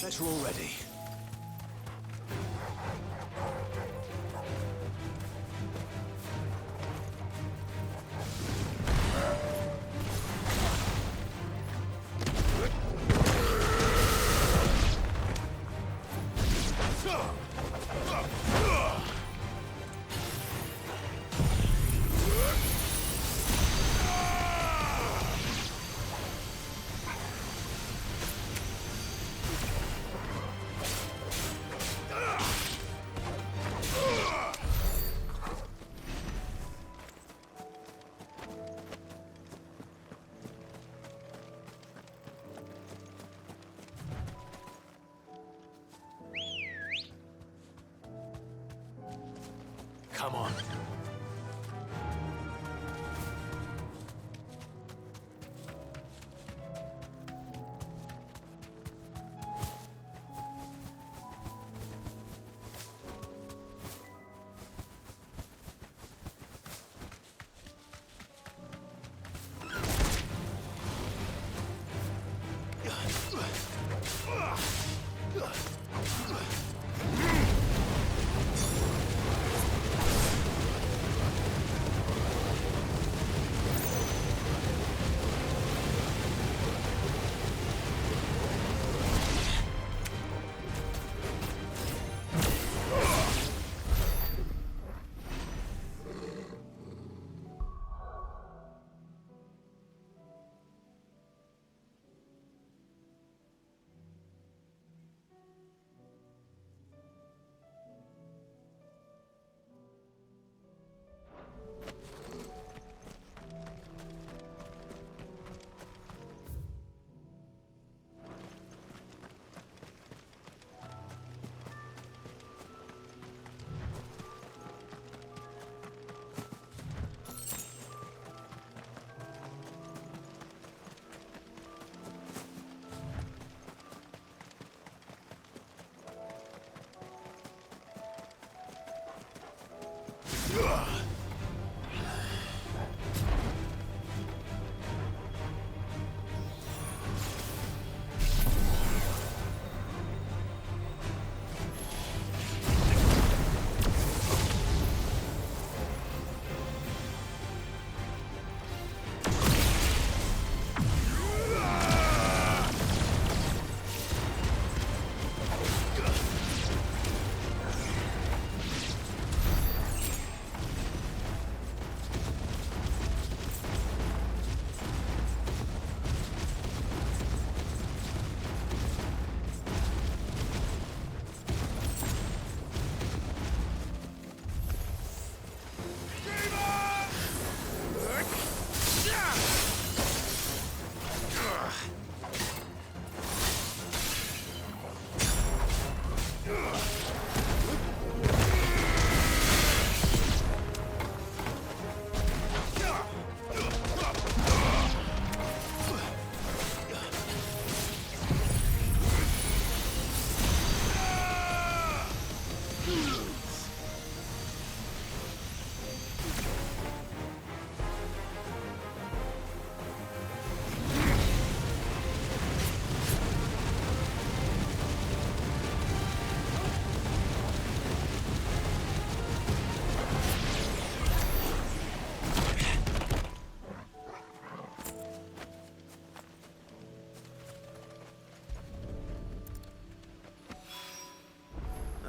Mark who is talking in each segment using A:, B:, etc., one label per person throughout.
A: better already. Come on.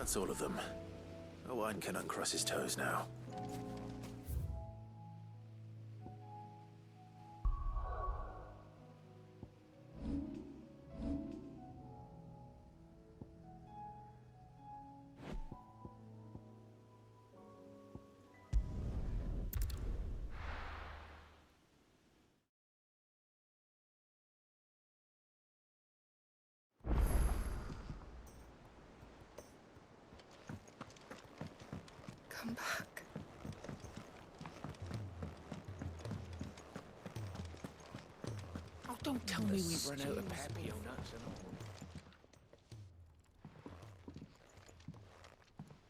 A: That's all of them. Owain can uncross his toes now.
B: Come back.
C: Oh, don't tell me we've run out of Papio nuts and all.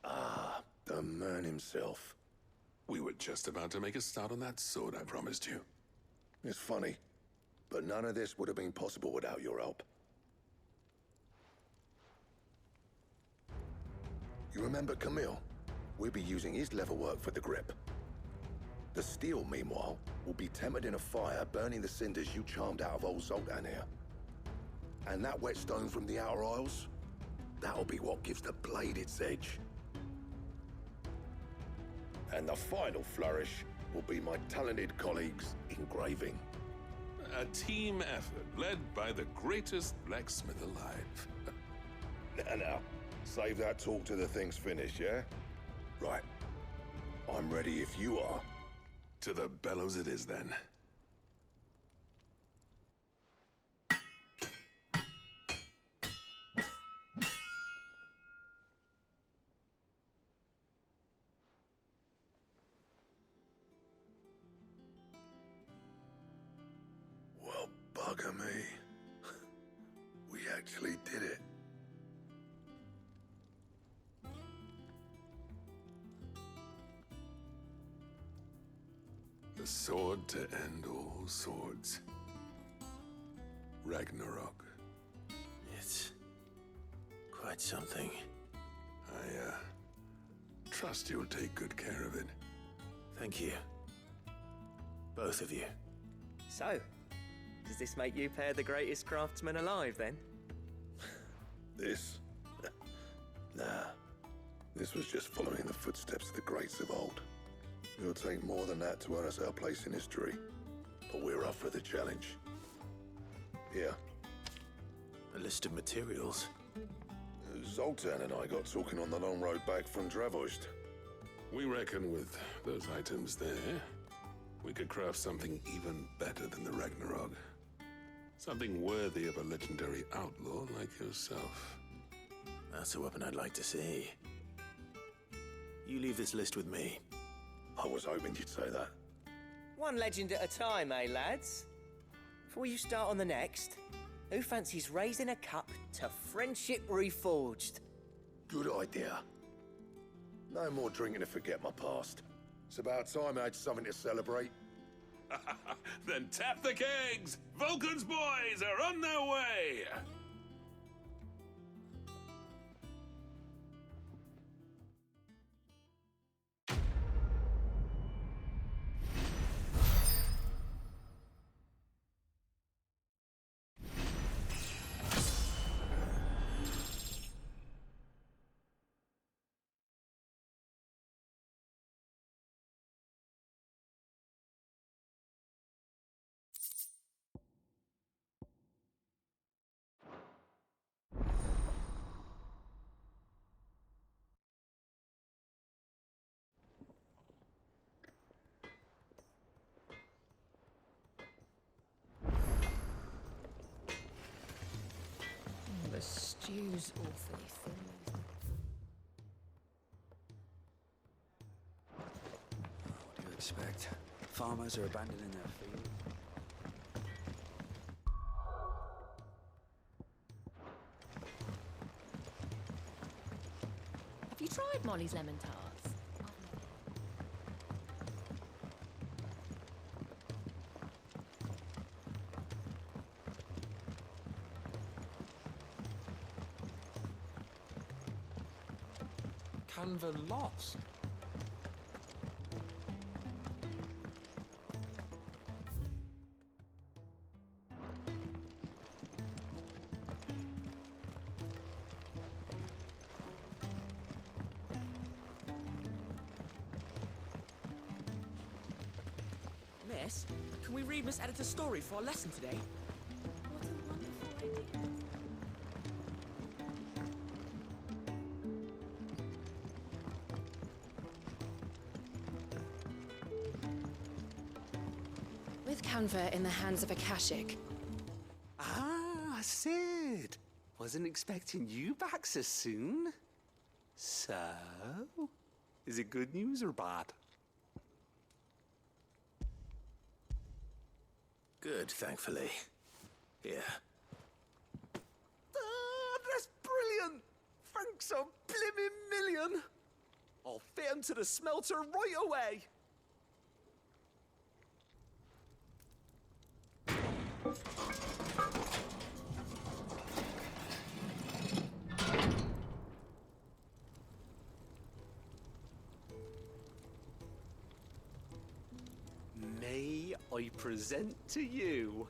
D: Ah, the man himself.
E: We were just about to make a start on that sword I promised you.
D: It's funny, but none of this would have been possible without your help. You remember Camille? We'll be using his leather work for the grip. The steel, meanwhile, will be tempered in a fire, burning the cinders you charmed out of old Zoltan here. And that whetstone from the Outer Isles, that'll be what gives the blade its edge. And the final flourish will be my talented colleagues' engraving.
E: A team effort led by the greatest blacksmith alive.
D: Now, save that talk till the thing's finished, yeah? Right. I'm ready if you are.
E: To the bellows it is, then.
D: Well, bugger me. We actually did it.
E: The sword to end all swords. Ragnarok.
A: It's quite something.
E: I trust you'll take good care of it.
A: Thank you. Both of you.
F: So, does this make you pair the greatest craftsmen alive, then?
D: This? Nah. This was just following the footsteps of the greats of old. It'll take more than that to earn us our place in history. But we're up for the challenge. Here.
A: A list of materials.
D: Zoltan and I got talking on the long road back from Dravoist.
E: We reckon with those items there, we could craft something even better than the Ragnarok. Something worthy of a legendary outlaw like yourself.
A: That's a weapon I'd like to see. You leave this list with me.
D: I was hoping you'd say that.
F: One legend at a time, eh, lads? Before you start on the next, who fancies raising a cup to friendship reforged?
D: Good idea. No more drinking to forget my past. It's about time I had something to celebrate.
E: Then tap the kegs! Vulcan's boys are on their way!
B: The stew's awfully thin.
G: What do you expect? Farmers are abandoning their fields.
B: Have you tried Molly's lemon tarts?
C: Canva lost.
H: Miss, can we read Miss Editor's story for our lesson today?
B: What a wonderful idea. With Canva in the hands of Akashic,
G: Ah, Sid! Wasn't expecting you back so soon. So, is it good news or bad?
A: Good, thankfully. Here.
G: Ah, that's brilliant! Thanks a blimmin' million! I'll fit 'em to the smelter right away! I present to you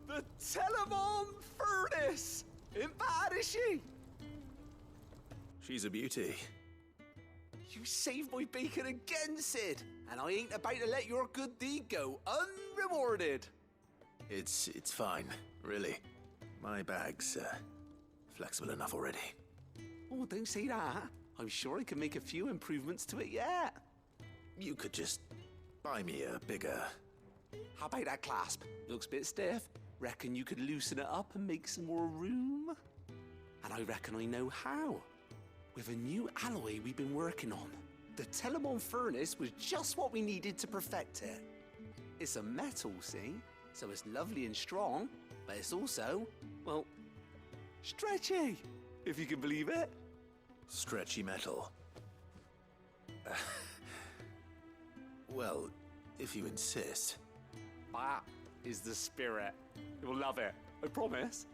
G: the Telemon Furnace! Ain't bad, is she?
A: She's a beauty.
G: You saved my bacon again, Sid, and I ain't about to let your good deed go unrewarded.
A: It's fine, really. My bag's flexible enough already.
G: Oh, don't say that. I'm sure I can make a few improvements to it yet.
A: You could just buy me a bigger...
G: How about that clasp? Looks a bit stiff. Reckon you could loosen it up and make some more room? And I reckon I know how. With a new alloy we've been working on. The Telemon Furnace was just what we needed to perfect it. It's a metal, see? So it's lovely and strong, but it's also, well, stretchy, if you can believe it.
A: Stretchy metal. Well, if you insist.
G: That is the spirit. You'll love it, I promise.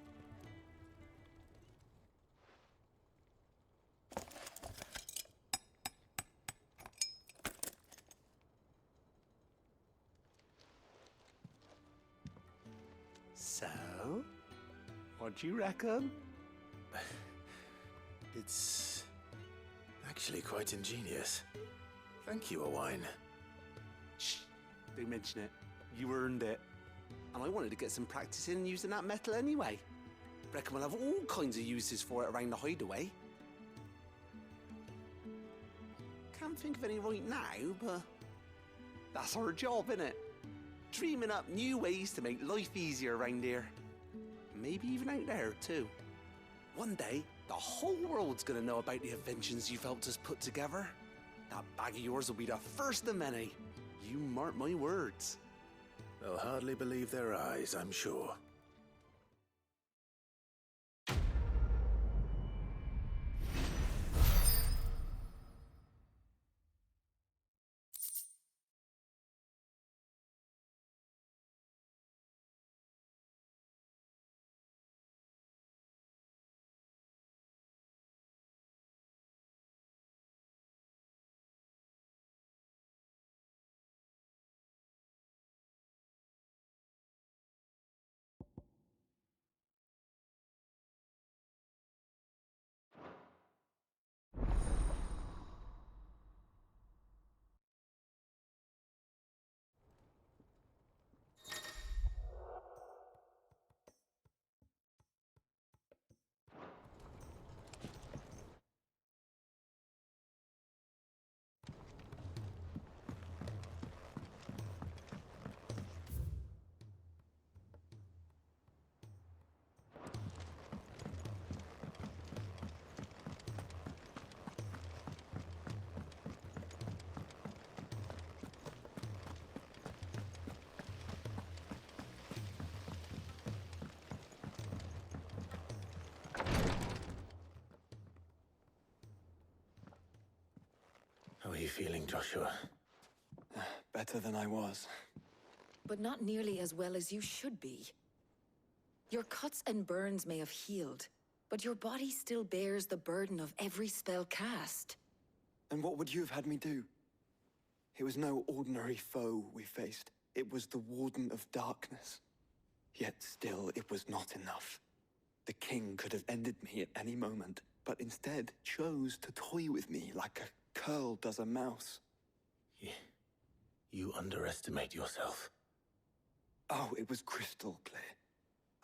G: So, what do you reckon?
A: It's actually quite ingenious. Thank you, Owain.
G: Shh, don't mention it. You earned it. And I wanted to get some practice in using that metal anyway. Reckon we'll have all kinds of uses for it around the hideaway. Can't think of any right now, but that's our job, innit? Dreaming up new ways to make life easier around here. Maybe even out there, too. One day, the whole world's gonna know about the inventions you've helped us put together. That bag of yours will be the first of many. You mark my words.
A: They'll hardly believe their eyes, I'm sure. How are you feeling, Joshua?
I: Better than I was.
B: But not nearly as well as you should be. Your cuts and burns may have healed, but your body still bears the burden of every spell cast.
I: And what would you have had me do? It was no ordinary foe we faced. It was the Warden of Darkness. Yet still, it was not enough. The king could have ended me at any moment, but instead chose to toy with me like a curl does a mouse.
A: You underestimate yourself.
I: Oh, it was crystal clear.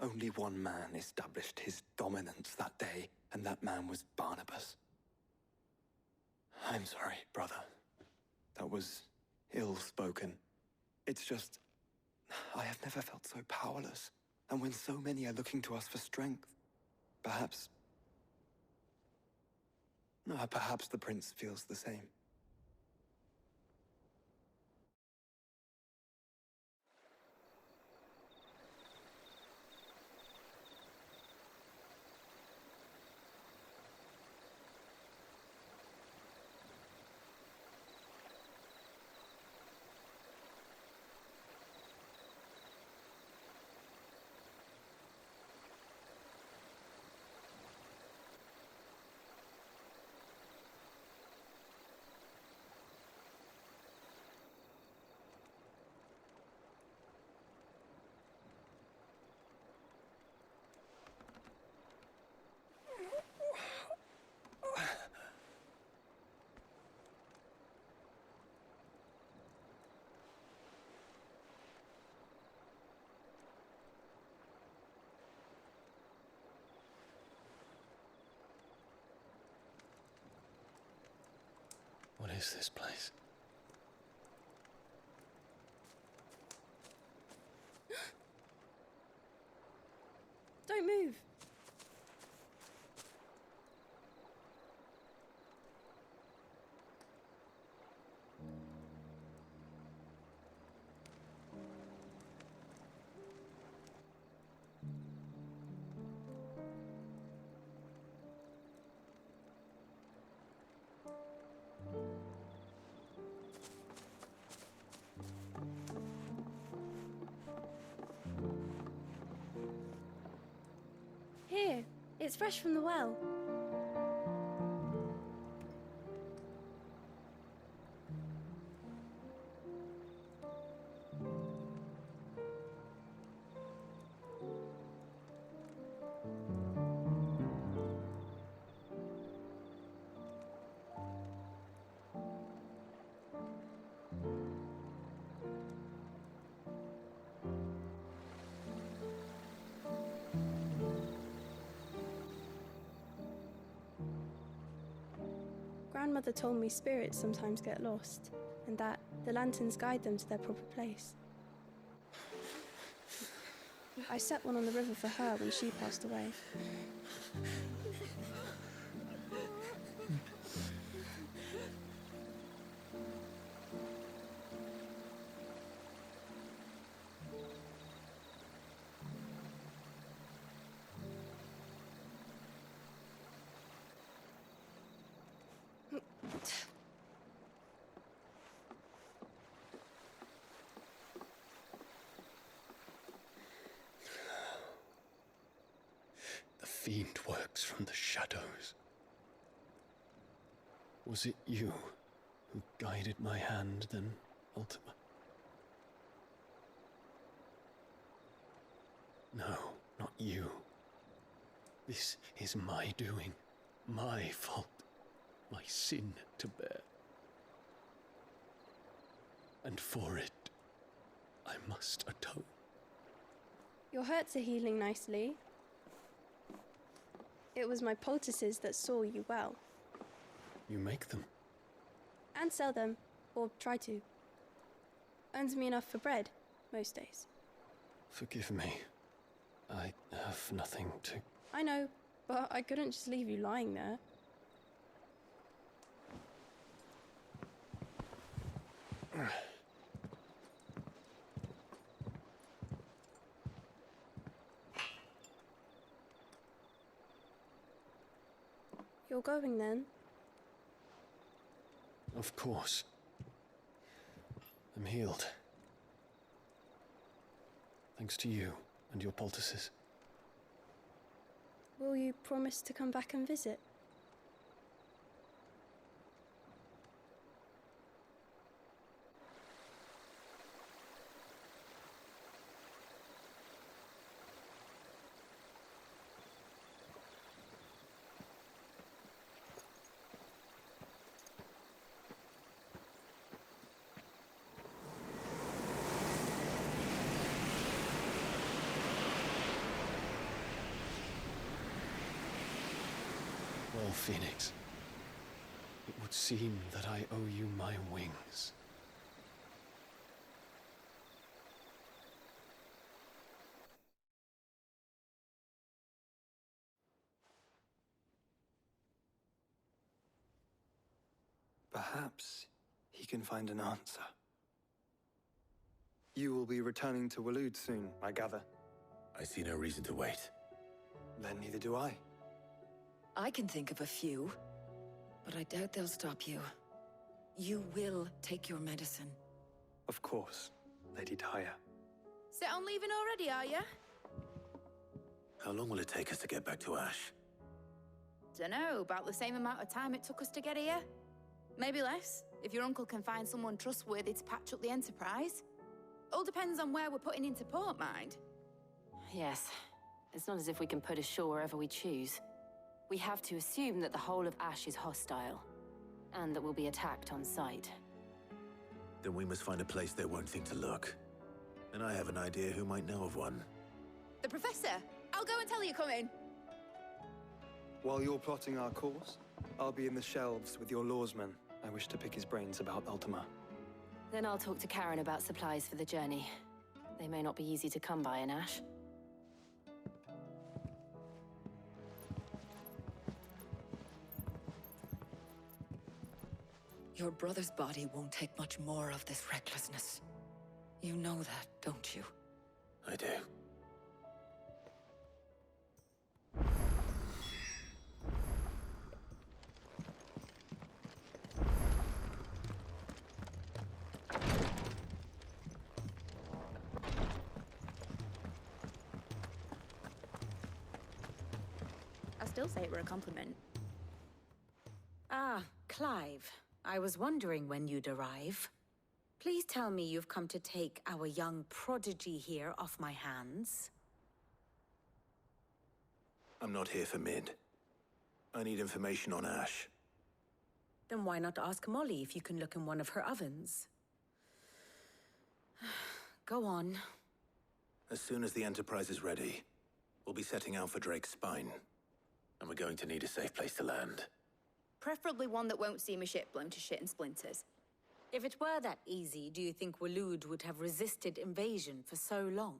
I: Only one man established his dominance that day, and that man was Barnabas. I'm sorry, brother. That was ill-spoken. It's just, I have never felt so powerless. And when so many are looking to us for strength, perhaps the prince feels the same.
J: What is this place?
K: Don't move. Here, it's fresh from the well. Grandmother told me spirits sometimes get lost, and that the lanterns guide them to their proper place. I set one on the river for her when she passed away.
J: The fiend works from the shadows. Was it you who guided my hand, then, Ultima? No, not you. This is my doing, my fault, my sin to bear. And for it, I must atone.
K: Your hurts are healing nicely. It was my poultices that saw you well.
J: You make them?
K: And sell them, or try to. Earns me enough for bread, most days.
J: Forgive me. I have nothing to...
K: I know, but I couldn't just leave you lying there. You're going then?
J: Of course. I'm healed. Thanks to you and your poultices.
K: Will you promise to come back and visit?
J: Well, Phoenix, it would seem that I owe you my wings.
I: Perhaps he can find an answer. You will be returning to Waloed soon, I gather.
A: I see no reason to wait.
I: Then neither do I.
B: I can think of a few, but I doubt they'll stop you. You will take your medicine.
I: Of course, Lady Daya.
L: Set on leaving already, are you?
A: How long will it take us to get back to Ash?
L: Dunno, about the same amount of time it took us to get here. Maybe less, if your uncle can find someone trustworthy to patch up the Enterprise. All depends on where we're putting into port, mind.
M: Yes. It's not as if we can put ashore wherever we choose. We have to assume that the whole of Ash is hostile, and that we'll be attacked on sight.
A: Then we must find a place they won't think to look. And I have an idea who might know of one.
L: The Professor! I'll go and tell you come in.
I: While you're plotting our course, I'll be in the shelves with your lawsmen, I wish to pick his brains about Ultima.
M: Then I'll talk to Karen about supplies for the journey. They may not be easy to come by in Ash.
B: Your brother's body won't take much more of this recklessness. You know that, don't you?
A: I do.
L: I still say it were a compliment.
N: Ah, Clive. I was wondering when you'd arrive. Please tell me you've come to take our young prodigy here off my hands.
A: I'm not here for Mid. I need information on Ash.
N: Then why not ask Molly if you can look in one of her ovens? Go on.
A: As soon as the Enterprise is ready, we'll be setting out for Drake's Spine. And we're going to need a safe place to land.
L: Preferably one that won't see my ship blown to shit and splinters.
N: If it were that easy, do you think Waloed would have resisted invasion for so long?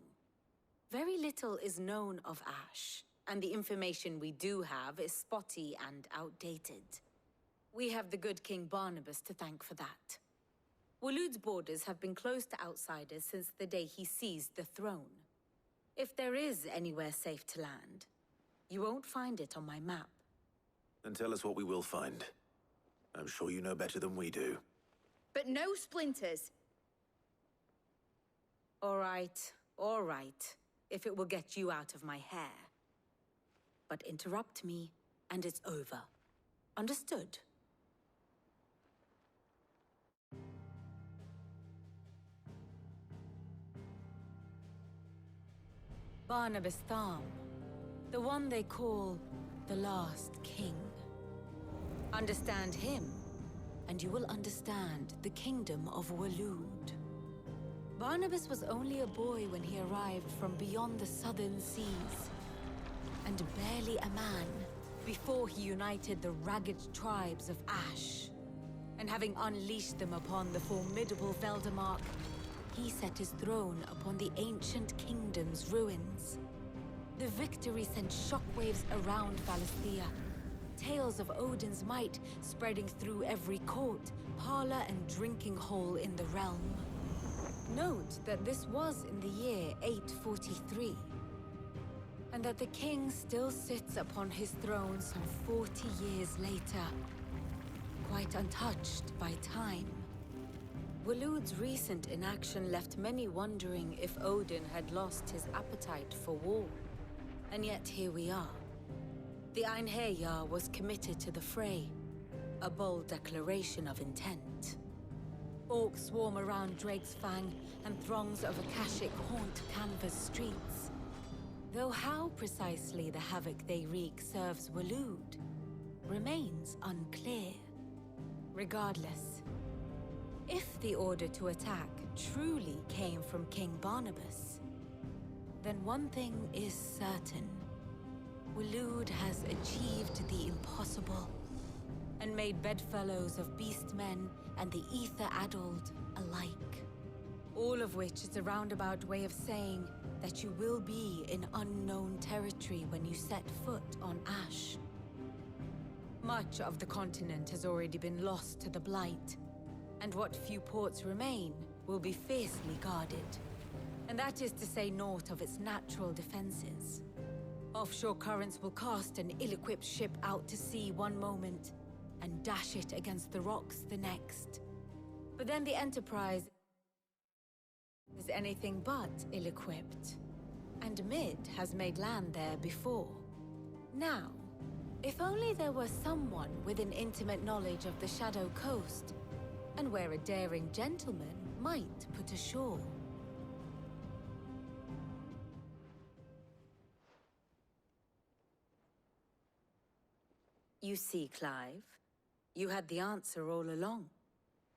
N: Very little is known of Ash, and the information we do have is spotty and outdated. We have the good King Barnabas to thank for that. Waloed's borders have been closed to outsiders since the day he seized the throne. If there is anywhere safe to land, you won't find it on my map.
A: Then tell us what we will find. I'm sure you know better than we do.
L: But no splinters.
N: All right, if it will get you out of my hair. But interrupt me, and it's over. Understood? Barnabas Tham, the one they call the Last King. Understand him, and you will understand the kingdom of Waloed. Barnabas was only a boy when he arrived from beyond the southern seas, and barely a man before he united the ragged tribes of Ash. And having unleashed them upon the formidable Veldamark, he set his throne upon the ancient kingdom's ruins. The victory sent shockwaves around Valisthea, tales of Odin's might spreading through every court, parlor, and drinking hole in the realm. Note that this was in the year 843, and that the king still sits upon his throne some 40 years later, quite untouched by time. Waloed's recent inaction left many wondering if Odin had lost his appetite for war. And yet here we are. The Einherjar was committed to the fray, a bold declaration of intent. Orcs swarm around Drake's Fang, and throngs of Akashic haunt Canva's streets. Though how precisely the havoc they wreak serves Waloed remains unclear. Regardless, if the order to attack truly came from King Barnabas, then one thing is certain. Waloed has achieved the impossible, and made bedfellows of beastmen and the ether-addled alike. All of which is a roundabout way of saying that you will be in unknown territory when you set foot on Ash. Much of the continent has already been lost to the Blight, and what few ports remain will be fiercely guarded. And that is to say naught of its natural defenses. Offshore currents will cast an ill-equipped ship out to sea one moment, and dash it against the rocks the next. But then the Enterprise is anything but ill-equipped, and Mid has made land there before. Now, if only there were someone with an intimate knowledge of the Shadow Coast, and where a daring gentleman might put ashore. You see, Clive, you had the answer all along.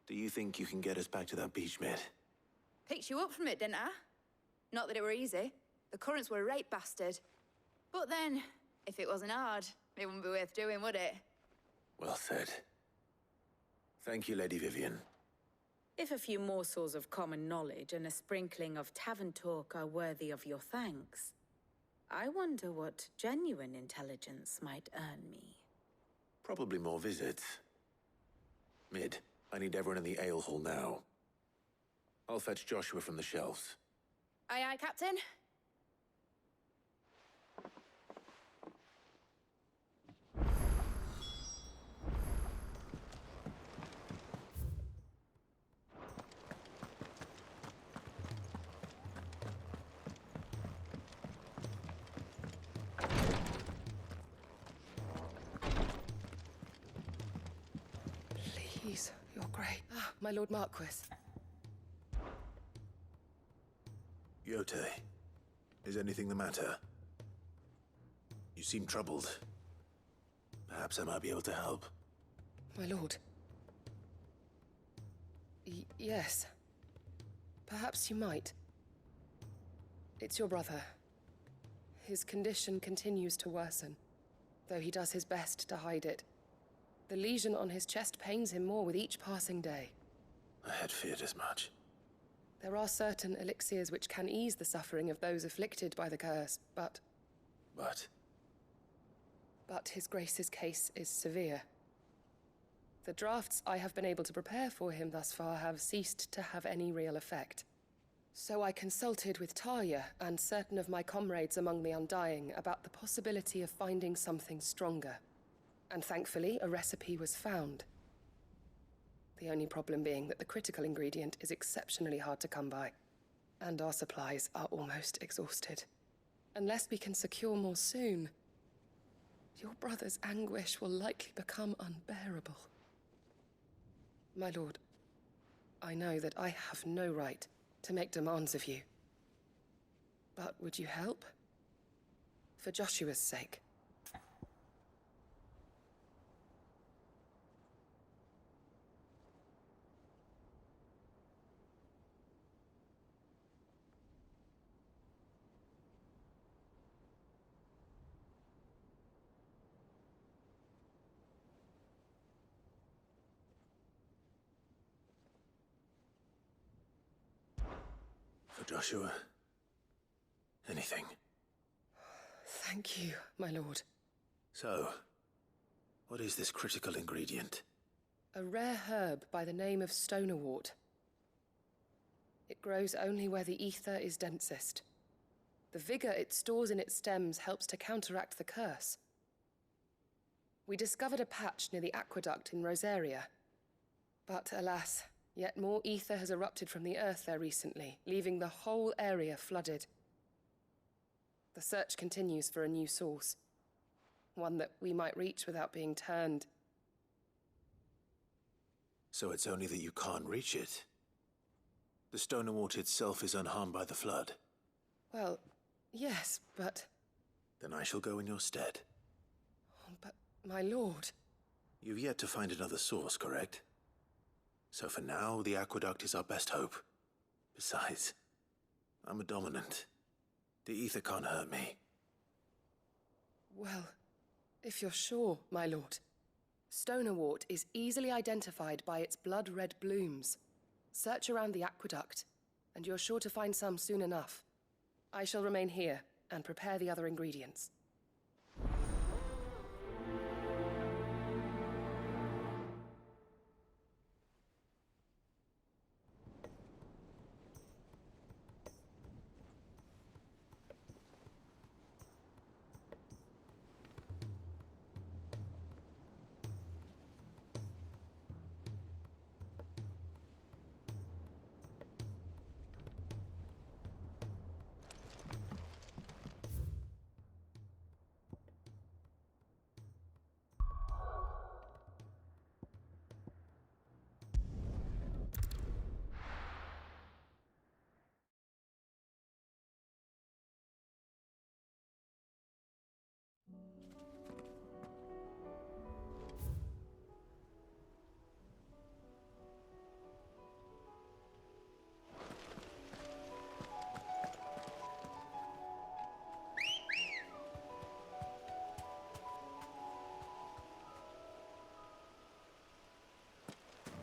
A: Do you think you can get us back to that beach, Mid?
L: Picked you up from it, didn't I? Not that it were easy. The currents were a right bastard. But then, if it wasn't hard, it wouldn't be worth doing, would it?
A: Well said. Thank you, Lady Vivian.
N: If a few morsels of common knowledge and a sprinkling of tavern talk are worthy of your thanks, I wonder what genuine intelligence might earn me.
A: Probably more visits. Mid, I need everyone in the ale hall now. I'll fetch Joshua from the shelves.
L: Aye, aye, Captain.
O: Please, you're great. Ah, my Lord Marquis.
A: Yote, is anything the matter? You seem troubled. Perhaps I might be able to help.
O: My lord. Yes. Perhaps you might. It's your brother. His condition continues to worsen, though he does his best to hide it. The lesion on his chest pains him more with each passing day.
A: I had feared as much.
O: There are certain elixirs which can ease the suffering of those afflicted by the curse, but... But His Grace's case is severe. The drafts I have been able to prepare for him thus far have ceased to have any real effect. So I consulted with Talia and certain of my comrades among the Undying about the possibility of finding something stronger. And thankfully, a recipe was found. The only problem being that the critical ingredient is exceptionally hard to come by, and our supplies are almost exhausted. Unless we can secure more soon, your brother's anguish will likely become unbearable. My lord, I know that I have no right to make demands of you. But would you help? For Joshua's sake.
A: For Joshua. Anything.
O: Thank you, my lord.
A: So, what is this critical ingredient?
O: A rare herb by the name of stonerwort. It grows only where the ether is densest. The vigor it stores in its stems helps to counteract the curse. We discovered a patch near the aqueduct in Rosaria. But alas, yet more ether has erupted from the earth there recently, leaving the whole area flooded. The search continues for a new source. One that we might reach without being turned.
A: So it's only that you can't reach it? The stonerwort itself is unharmed by the flood?
O: Well, yes, but...
A: Then I shall go in your stead.
O: But, my lord...
A: You've yet to find another source, correct? So for now, the aqueduct is our best hope. Besides, I'm a dominant. The ether can't hurt me.
O: Well, if you're sure, my lord. Stonerwort is easily identified by its blood-red blooms. Search around the aqueduct, and you're sure to find some soon enough. I shall remain here and prepare the other ingredients.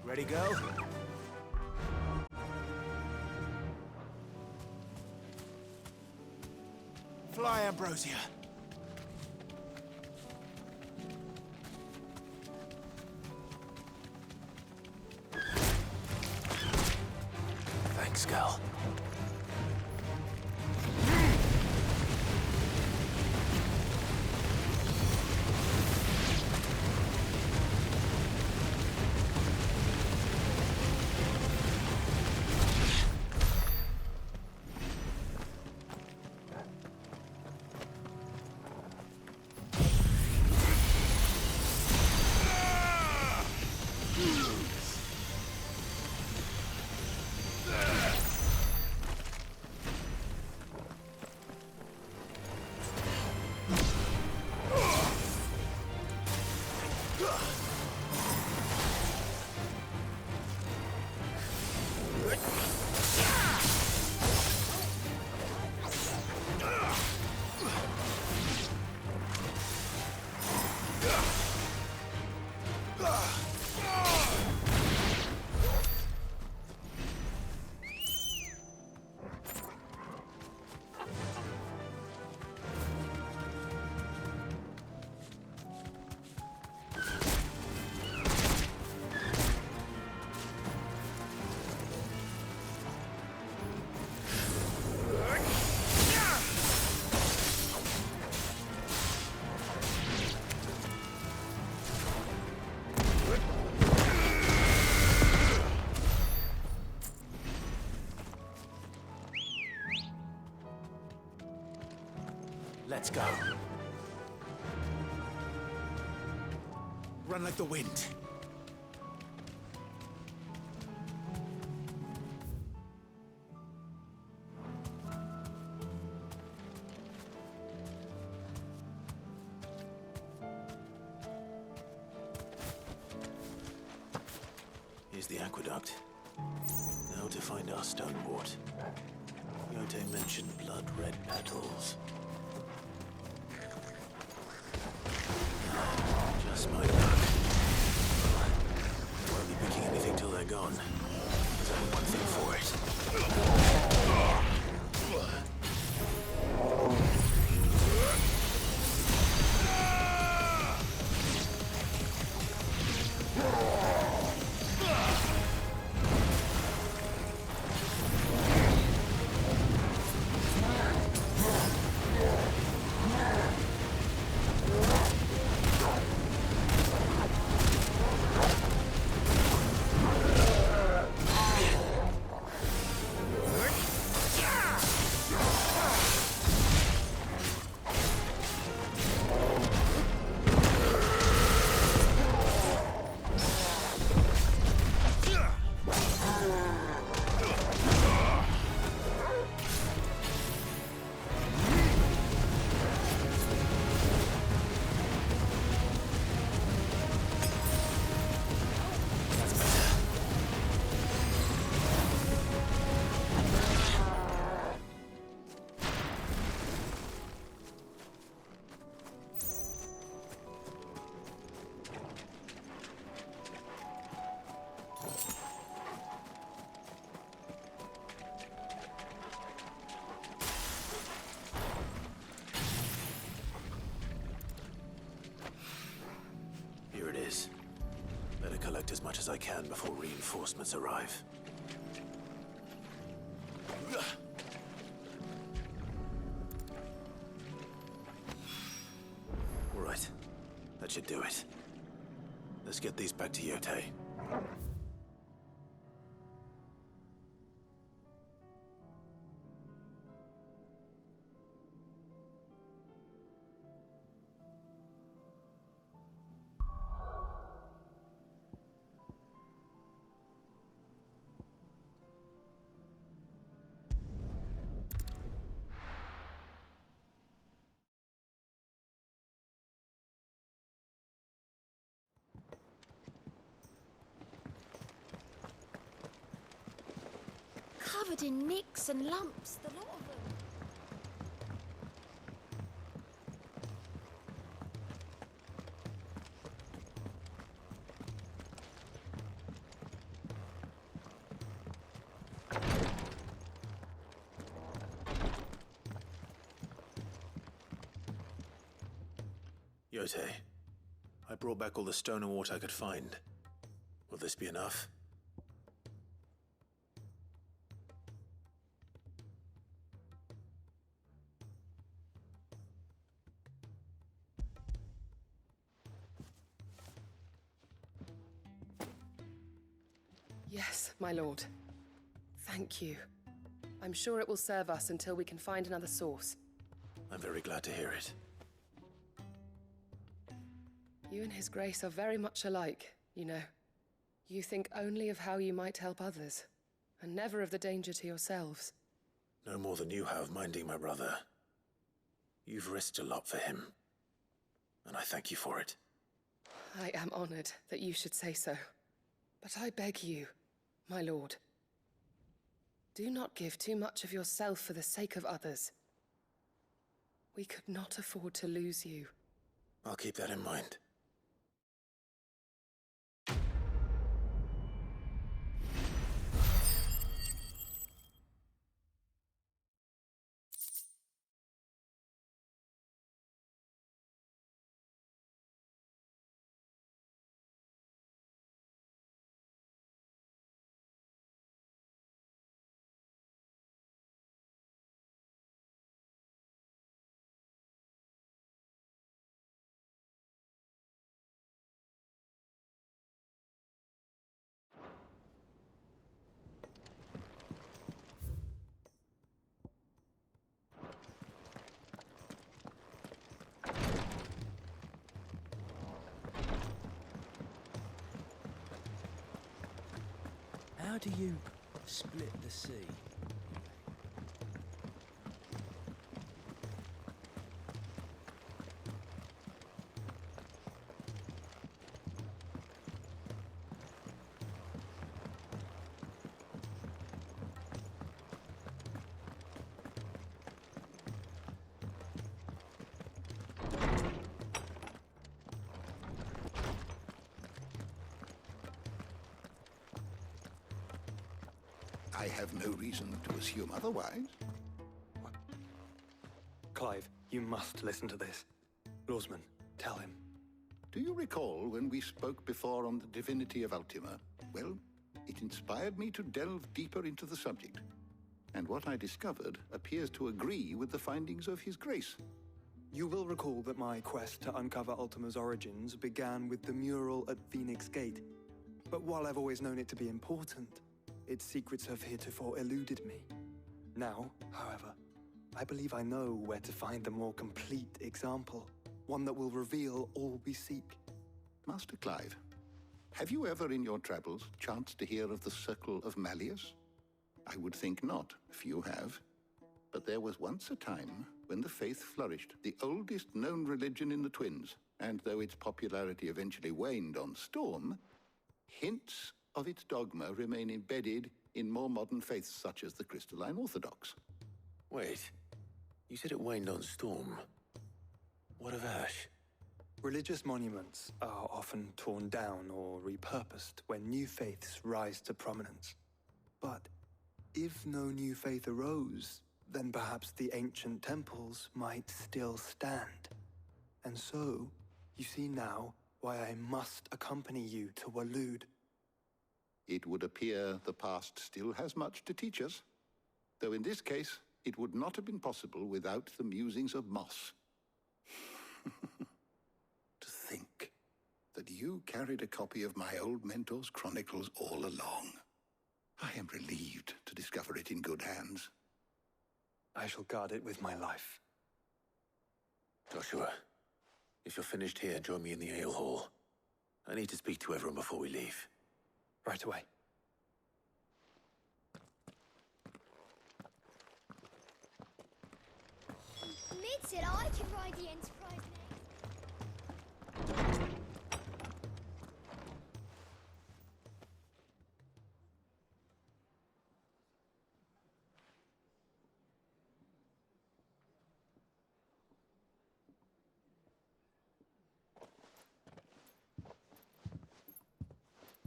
F: Ready, go? Fly, Ambrosia.
A: Thanks, Gal. Let's go. Run like the wind. Here's the aqueduct. Now to find our stone wart. Yote mentioned blood-red petals. Just my luck. Won't be picking anything till they're gone. There's only one thing for it. Here it is. Better collect as much as I can before reinforcements arrive. All right. That should do it. Let's get these back to Yote.
P: Covered in nicks and lumps, the lot of them.
A: Yote, I brought back all the stone and water I could find. Will this be enough?
O: Yes, my lord. Thank you. I'm sure it will serve us until we can find another source.
A: I'm very glad to hear it.
O: You and His Grace are very much alike, you know. You think only of how you might help others, and never of the danger to yourselves.
A: No more than you have minding my brother. You've risked a lot for him, and I thank you for it.
O: I am honored that you should say so. But I beg you, my lord, do not give too much of yourself for the sake of others. We could not afford to lose you.
A: I'll keep that in mind.
Q: How do you split the sea?
D: I have no reason to assume otherwise.
I: Clive, you must listen to this. Lawsman, tell him.
D: Do you recall when we spoke before on the divinity of Ultima? Well, it inspired me to delve deeper into the subject. And what I discovered appears to agree with the findings of His Grace.
I: You will recall that my quest to uncover Ultima's origins began with the mural at Phoenix Gate. But while I've always known it to be important, its secrets have heretofore eluded me. Now, however, I believe I know where to find the more complete example, one that will reveal all we seek.
D: Master Clive, have you ever in your travels chanced to hear of the Circle of Malleus? I would think not, few have. But there was once a time when the faith flourished, the oldest known religion in the Twins, and though its popularity eventually waned on Storm, hints of its dogma remain embedded in more modern faiths such as the Crystalline Orthodox.
A: Wait, you said it waned on Storm. What of Ash?
I: Religious monuments are often torn down or repurposed when new faiths rise to prominence. But if no new faith arose, then perhaps the ancient temples might still stand. And so, you see now why I must accompany you to Waloed.
D: It would appear the past still has much to teach us, though in this case, it would not have been possible without the musings of Moss. To think that you carried a copy of my old mentor's chronicles all along. I am relieved to discover it in good hands.
I: I shall guard it with my life.
A: Joshua, if you're finished here, join me in the ale hall. I need to speak to everyone before we leave.
I: Right away.
P: Mid said I can ride the Enterprise next.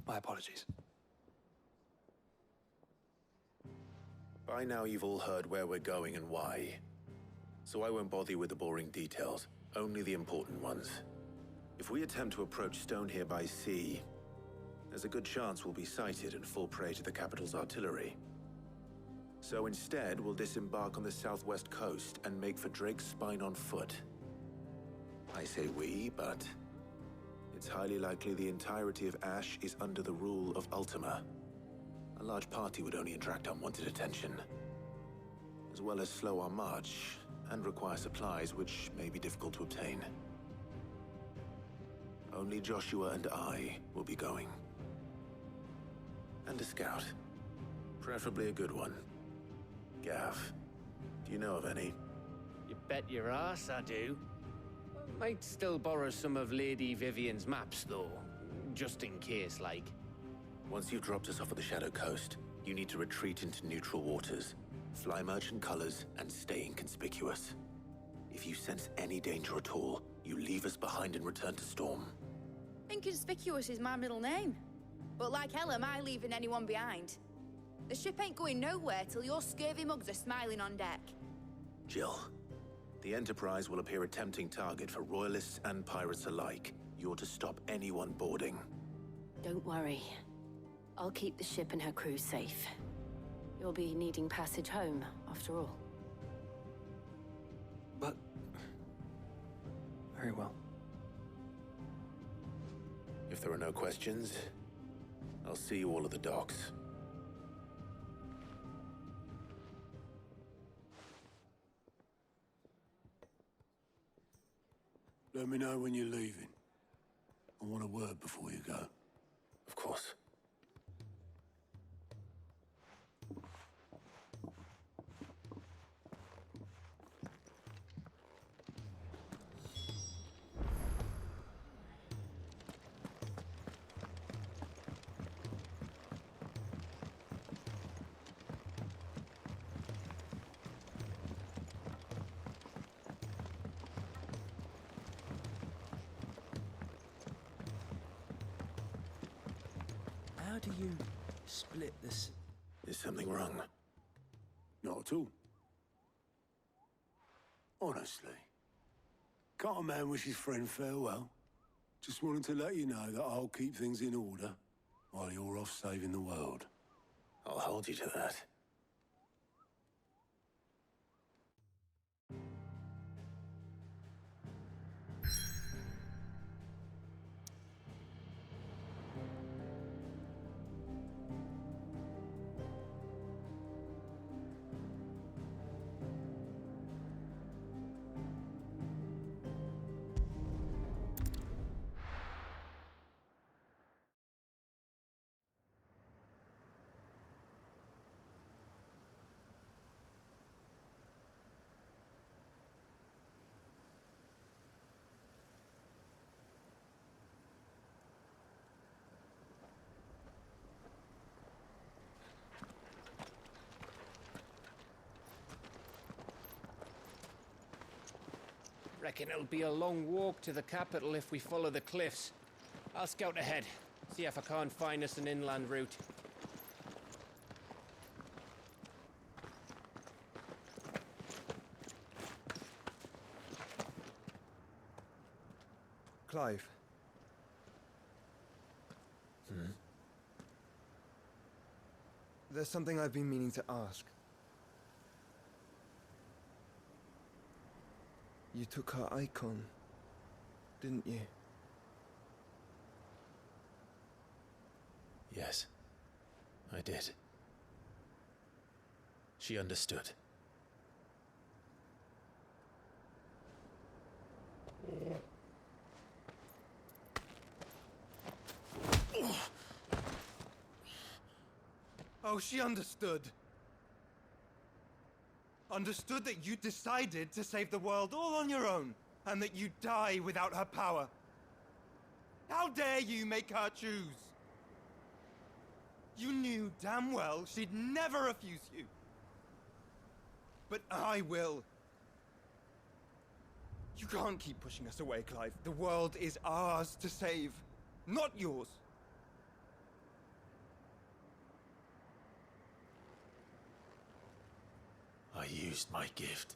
I: My apologies.
A: By now you've all heard where we're going and why. So I won't bother you with the boring details, only the important ones. If we attempt to approach Stonehere by sea, there's a good chance we'll be sighted and fall prey to the capital's artillery. So instead, we'll disembark on the southwest coast and make for Drake's Spine on foot. I say we, but it's highly likely the entirety of Ash is under the rule of Ultima. A large party would only attract unwanted attention, as well as slow our march and require supplies which may be difficult to obtain. Only Joshua and I will be going. And a scout. Preferably a good one. Gav, do you know of any?
C: You bet your ass I do. Might still borrow some of Lady Vivian's maps, though. Just in case, like.
A: Once you've dropped us off at the Shadow Coast, you need to retreat into neutral waters, fly merchant colors, and stay inconspicuous. If you sense any danger at all, you leave us behind and return to Storm.
L: Inconspicuous is my middle name. But like hell am I leaving anyone behind. The ship ain't going nowhere till your scurvy mugs are smiling on deck.
A: Jill, the Enterprise will appear a tempting target for royalists and pirates alike. You're to stop anyone boarding.
M: Don't worry. I'll keep the ship and her crew safe. You'll be needing passage home, after all.
I: But... very well.
A: If there are no questions, I'll see you all at the docks.
E: Let me know when you're leaving. I want a word before you go.
A: Of course.
Q: How do you split this?
A: Is something wrong?
E: Not at all. Honestly. Can't a man wish his friend farewell? Just wanted to let you know that I'll keep things in order while you're off saving the world.
A: I'll hold you to that.
C: Reckon it'll be a long walk to the capital if we follow the cliffs. I'll scout ahead, see if I can't find us an inland route.
I: Clive. There's something I've been meaning to ask. You took her icon, didn't you?
A: Yes, I did. She understood.
R: Oh, she understood. Understood that you decided to save the world all on your own, and that you'd die without her power. How dare you make her choose? You knew damn well she'd never refuse you. But I will. You can't keep pushing us away, Clive. The world is ours to save, not yours.
A: I used my gift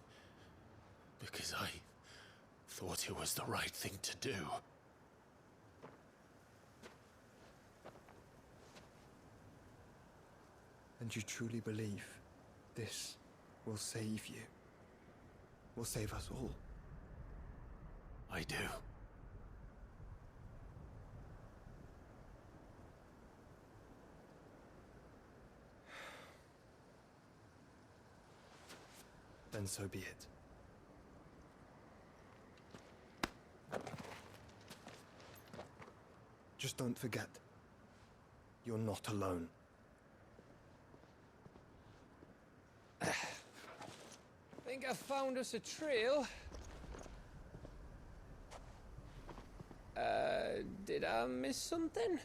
A: because I thought it was the right thing to do.
R: And you truly believe this will save you? Will save us all?
J: I do.
R: Then so be it. Just don't forget, you're not alone.
C: Think I found us a trail. Did I miss something?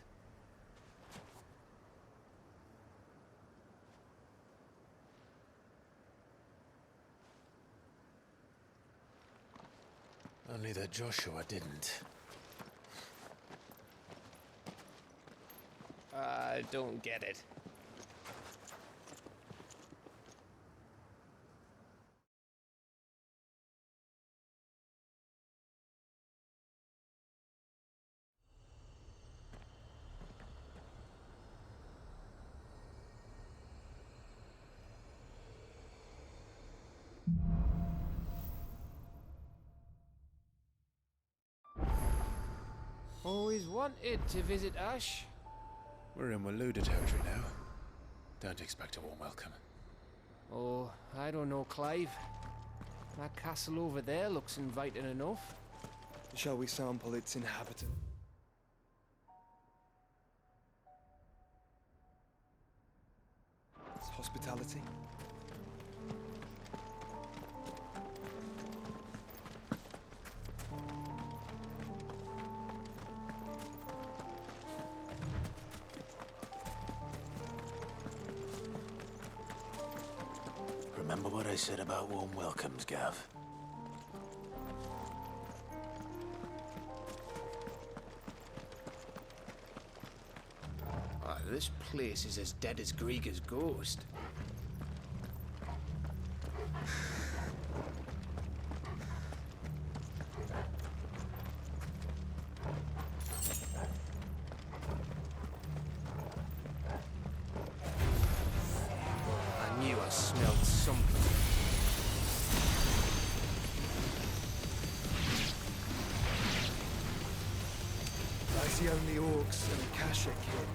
J: Only that Joshua didn't.
C: I don't get it. Always wanted to visit Ash.
J: We're in Waluda territory now. Don't expect a warm welcome.
C: Oh, I don't know, Clive. That castle over there looks inviting enough.
R: Shall we sample its inhabitant? Its hospitality?
J: Remember what I said about warm welcomes, Gav?
C: Oh, this place is as dead as Grieger's ghost. I knew I smelled something.
R: I see only orcs and Akashic here.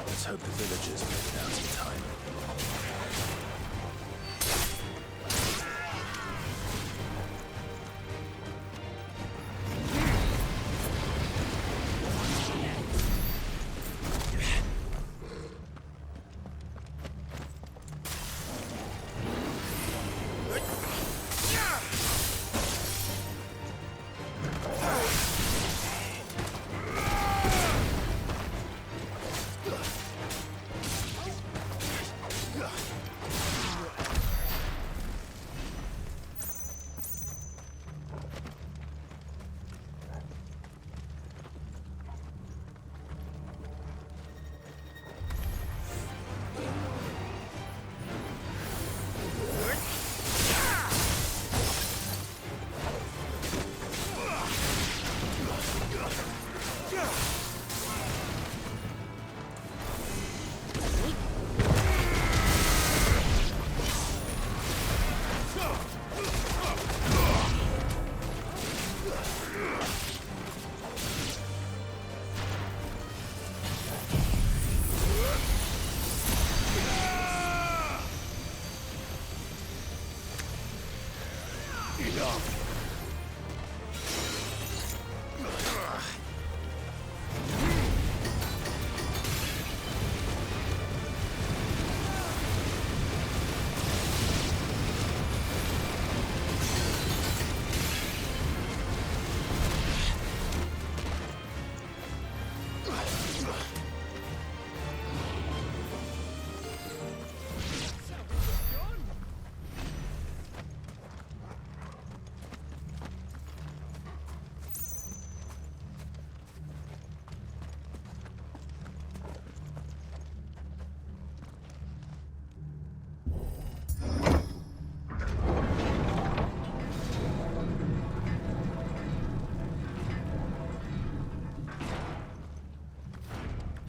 J: Let's hope the villagers make it out in time.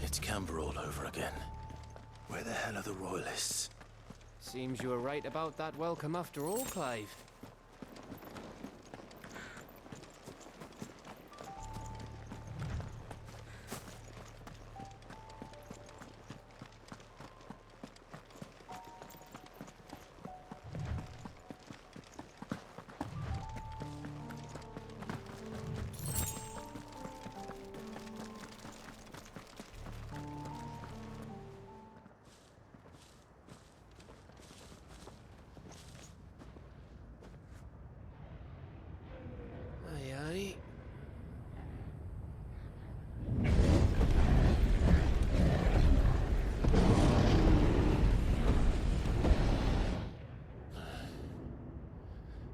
J: It's Camber all over again.
A: Where the hell are the royalists?
C: Seems you were right about that welcome after all, Clive.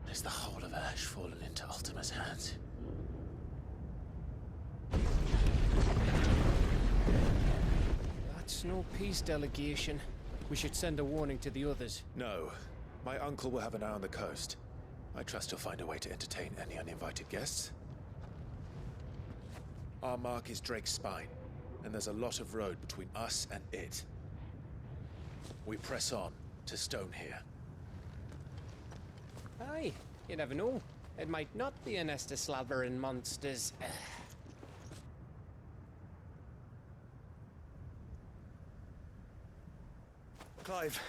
J: Is the whole of Ash fallen into Ultima's hands?
C: That's no peace delegation. We should send a warning to the others.
A: No. My uncle will have an eye on the coast. I trust he'll find a way to entertain any uninvited guests. Our mark is Drake's Spine, and there's a lot of road between us and it. We press on to Stone here.
C: Aye, you never know. It might not be a nest of slavering monsters.
I: Clive,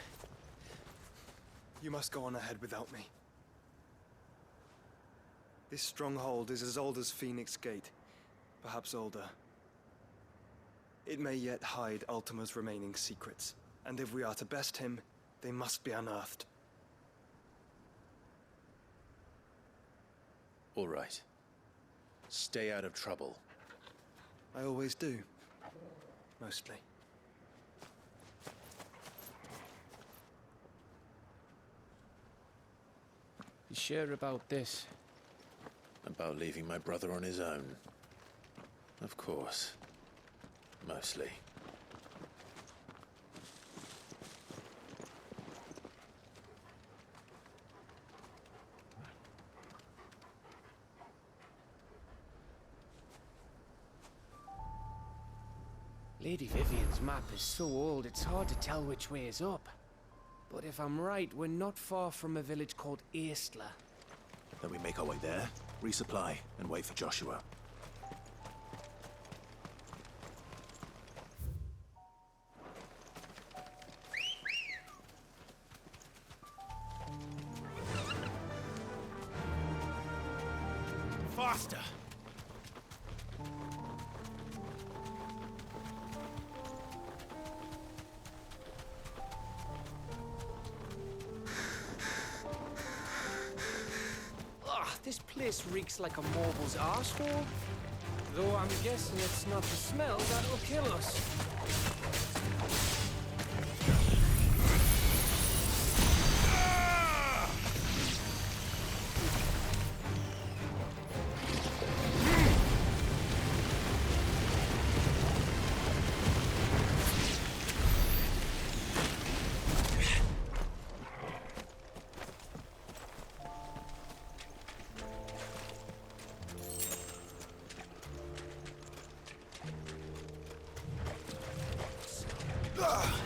I: you must go on ahead without me. This stronghold is as old as Phoenix Gate, perhaps older. It may yet hide Ultima's remaining secrets, and if we are to best him, they must be unearthed.
A: All right. Stay out of trouble.
I: I always do. Mostly.
C: You sure about this?
A: About leaving my brother on his own? Of course. Mostly.
C: Lady Vivian's map is so old, it's hard to tell which way is up. But if I'm right, we're not far from a village called Aistla.
A: Then we make our way there, resupply, and wait for Joshua.
R: Faster!
C: This place reeks like a moble's arsehole. Though I'm guessing it's not the smell that'll kill us.
R: Ugh!